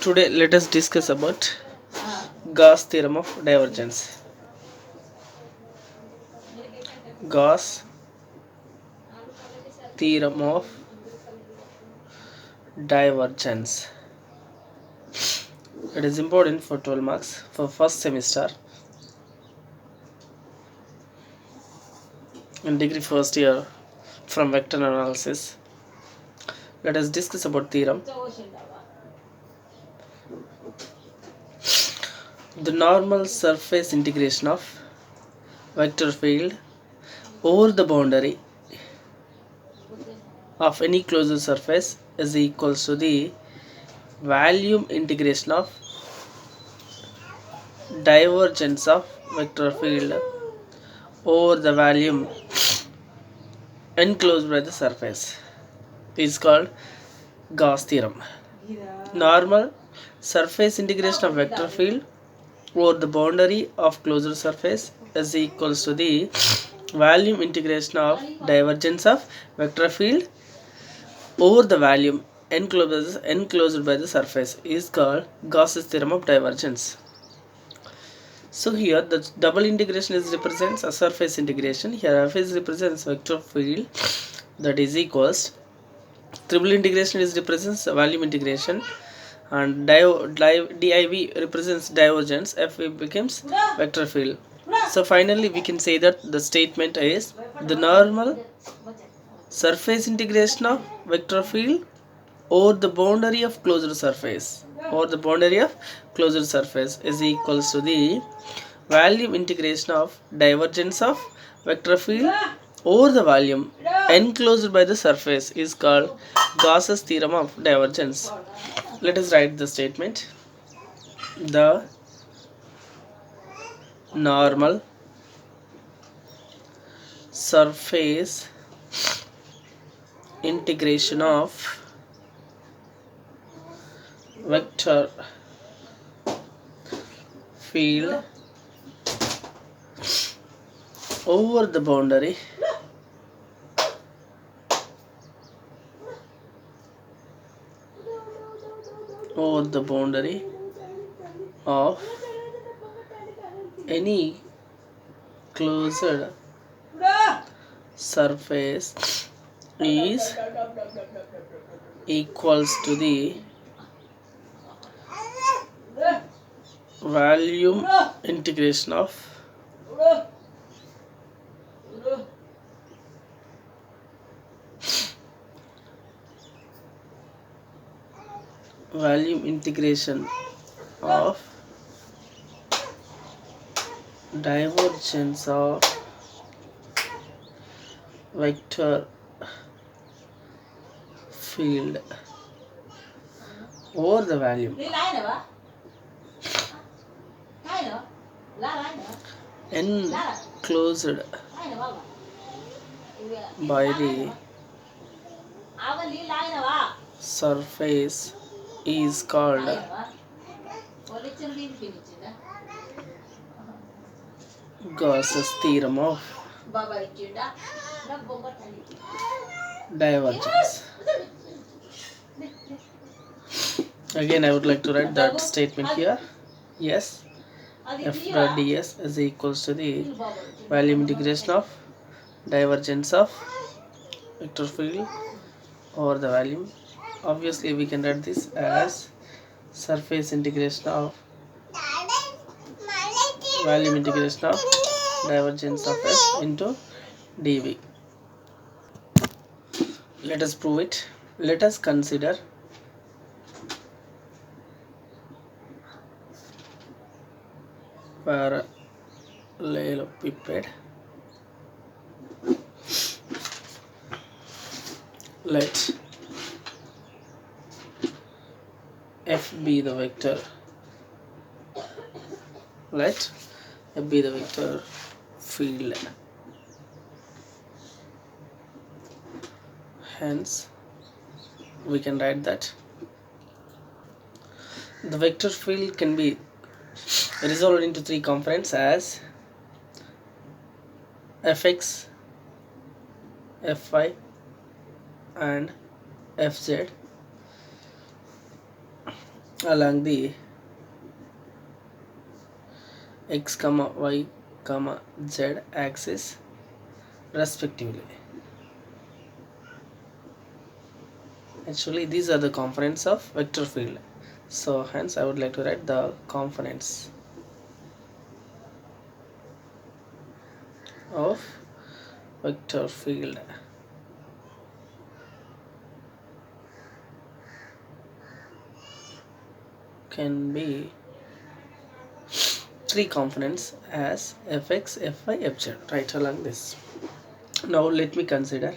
Today let us discuss about Gauss theorem of divergence. Gauss theorem of divergence. It is important for 12 marks for first semester in degree first year from vector analysis. Let us discuss about theorem. The normal surface integration of vector field over the boundary of any closed surface is equals to the volume integration of divergence of vector field over the volume enclosed by the surface is called Gauss theorem. Normal surface integration of vector field over the boundary of closed surface is equals to the volume integration of divergence of vector field over the volume enclosed by the surface is called Gauss's theorem of divergence. So here the double integration is represents a surface integration. Here f is represents vector field, that is equals triple integration is represents volume integration, and div represents divergence. F becomes vector field. So finally we can say that the statement is the normal surface integration of vector field over the boundary of closed surface is equals to the volume integration of divergence of vector field over the volume enclosed by the surface is called Gauss's theorem of divergence. Let us write the statement. The normal surface integration of vector field over the boundary of any closed surface is equals to the volume integration of divergence of vector field over the volume enclosed by the surface is called Gauss's theorem of divergence. Again, I would like to write that statement here. Yes, f dot ds is equals to the volume integration of divergence of vector field over the volume. Obviously, we can write this as surface integration of volume integration of divergence of f into dv. Let us prove it. Let us consider parallelepiped. Let f be the vector. Let f be the vector field. Hence, we can write that the vector field can be resolved into three components as fx, fy, and fz. along the x comma y comma z axis respectively. Actually, these are the components of vector field. So hence I would like to write the components of vector field. Can be three components as fx, fy, fz, right along this. Now let me consider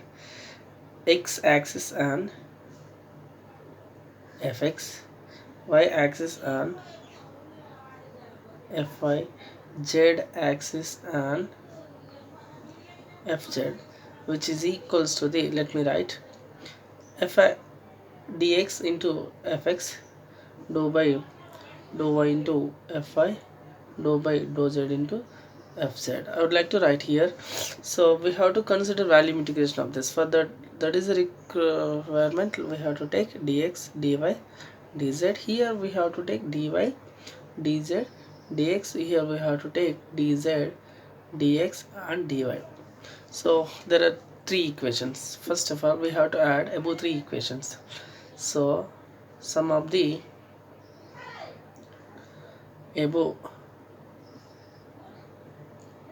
x axis on fx, y axis on fy, z axis on fz, which is equals to the, let me write, fi dx into fx dou by dou y into fy dou by dou z into fz. I would like to write here. So we have to consider volume integration of this. For that is a requirement. We have to take dx, dy, dz. Here we have to take dy, dz, dx. Here we have to take dz, dx and dy. So there are three equations. First of all, we have to add above three equations. So sum of the above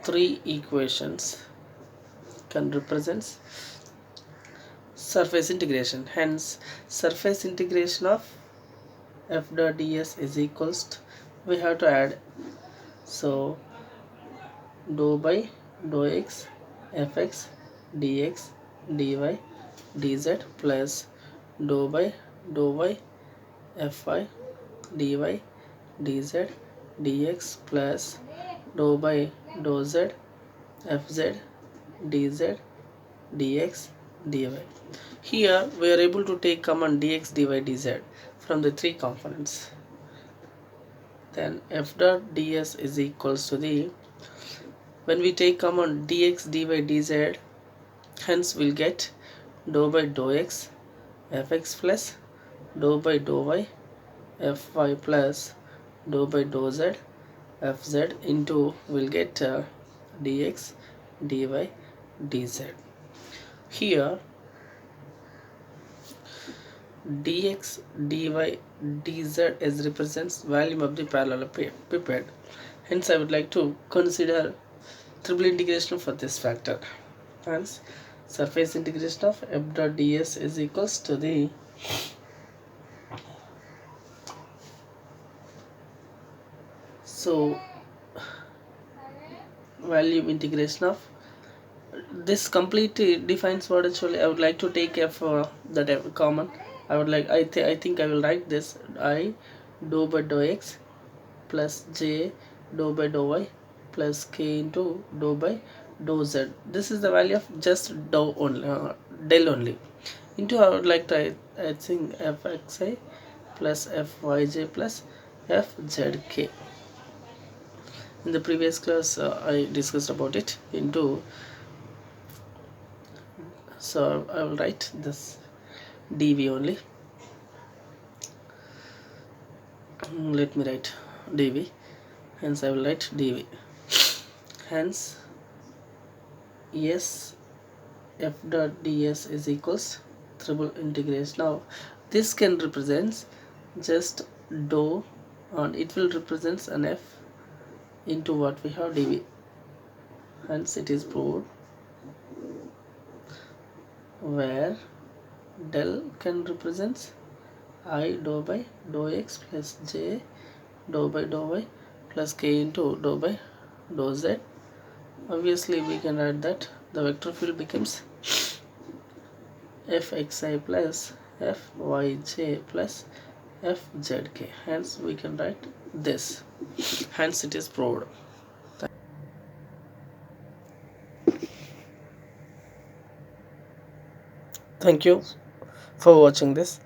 three equations can represent surface integration. Hence surface integration of f dot ds is equals to, we have to add, so dou by dou x fx dx dy dz plus dou by dou y fy dy dz dx plus dou by dou z fz dz dx dy. Here we are able to take common dx dy dz from the three components. Then f dot ds is equals to the, when we take common dx dy dz, hence we'll get dou by dou x fx plus dou by dou y fy plus dou by dou z fz into, we'll get dx dy dz. Here dx dy dz is represents volume of the parallelepiped. Hence I would like to consider triple integration for this factor. Hence surface integration of f dot ds is equals to the, so volume integration of this completely defines what actually I would like to take f that f common. I would like, I think I will write this, I dou by dou x plus j dou by dou y plus k into dou by dou z. This is the value of just dou only, del only, into I would like to, I think fxi plus fyj plus fzk. In the previous class I discussed about it into, so I will write this dv only. Let me write dv, hence I will write dv. Hence yes, f dot ds is equals triple integration. Now this can represent just dou, and it will represent an f into what we have dv. Hence it is proved, where del can represent I dou by dou x plus j dou by dou y plus k into dou by dou z. Obviously we can add that the vector field becomes fxi plus fyj plus fzk. Hence we can write this. Hence it is proved. Thank you for watching this.